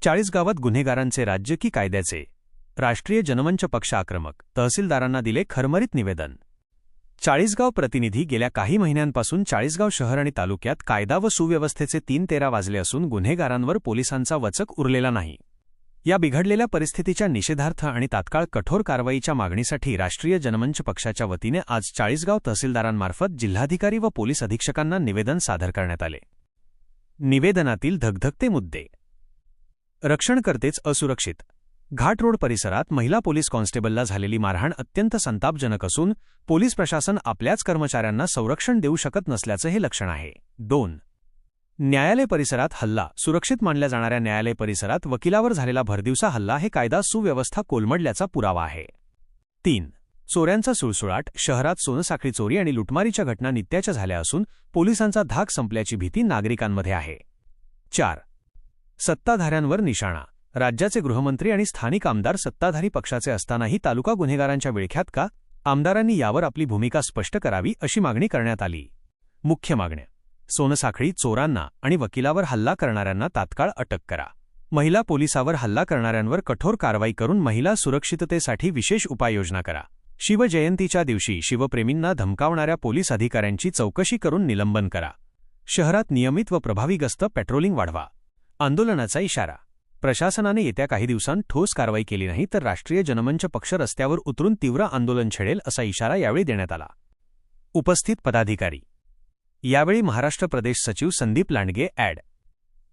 40 गावात गुन्हेगारांचे राज्य की कायद्याचे? राष्ट्रीय जनमंच पक्ष आक्रमक, तहसीलदारांना दिले खरमरीत निवेदन. चाळीसगाव प्रतिनिधी. गेल्या काही महिन्यांपासून चाळीसगाव शहर आणि तालुक्यात कायदा व सुव्यवस्थेचे 3-13 वाजले असून गुन्हेगारांवर पोलिसांचा वचक उरलेला नाही. या बिघडलेल्या परिस्थितीच्या निषेधार्थ आणि तात्काळ कठोर कारवाईच्या मागणीसाठी राष्ट्रीय जनमंच पक्षाच्या वतीने आज चाळीसगाव तहसीलदारांमार्फत जिल्हाधिकारी व पोलीस अधीक्षकांना निवेदन सादर करण्यात आले. निवेदनातील धगधगते मुद्दे. रक्षणकर्तेच असुरक्षित. घाट रोड परिसरात महिला पोलीस कॉन्स्टेबलला झालेली मारहाण अत्यंत संतापजनक असून पोलीस प्रशासन आपल्याच कर्मचाऱ्यांना संरक्षण देऊ शकत नसल्याचं हे लक्षण आहे. 2. न्यायालय परिसरात हल्ला. सुरक्षित मानल्या जाणाऱ्या न्यायालय परिसरात वकिलावर झालेला भरदिवसा हल्ला हे कायदा सुव्यवस्था कोलमडल्याचा पुरावा आहे. 3. चोऱ्यांचा सुळसुळाट. शहरात सोनसाखळी चोरी आणि लुटमारीच्या घटना नित्याच्या झाल्या असून पोलिसांचा धाक संपल्याची भीती नागरिकांमध्ये आहे. 4. सत्ताधाऱ्यांवर निशाणा. राज्याचे गृहमंत्री आणि स्थानिक आमदार सत्ताधारी पक्षाचे असतानाही तालुका गुन्हेगारांच्या विळख्यात का? आमदारांनी यावर आपली भूमिका स्पष्ट करावी अशी मागणी करण्यात आली. मुख्य मागण्या. सोनसाखळी चोरांना आणि वकिलावर हल्ला करणाऱ्यांना तात्काळ अटक करा. महिला पोलिसावर हल्ला करणाऱ्यांवर कठोर कारवाई करून महिला सुरक्षिततेसाठी विशेष उपाययोजना करा. शिवजयंतीच्या दिवशी शिवप्रेमींना धमकावणाऱ्या पोलीस अधिकाऱ्यांची चौकशी करून निलंबन करा. शहरात नियमित व प्रभावी गस्त पेट्रोलिंग वाढवा. आंदोलनाचा इशारा. प्रशासनाने येत्या काही दिवसांत ठोस कारवाई केली नाही तर राष्ट्रीय जनमंच पक्ष रस्त्यावर उतरून तीव्र आंदोलन छेडेल असा इशारा यावेळी देण्यात आला. उपस्थित पदाधिकारी. यावेळी महाराष्ट्र प्रदेश सचिव संदीप लांडगे, ॲड.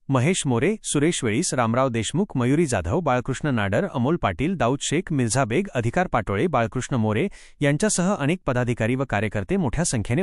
महेश मोरे, सुरेश वेळीस, रामराव देशमुख, मयुरी जाधव, बाळकृष्ण नाडर, अमोल पाटील, दाऊद शेख, मिर्झा बेग, अधिकार पाटोळे, बाळकृष्ण मोरे यांच्यासह अनेक पदाधिकारी व कार्यकर्ते मोठ्या संख्येने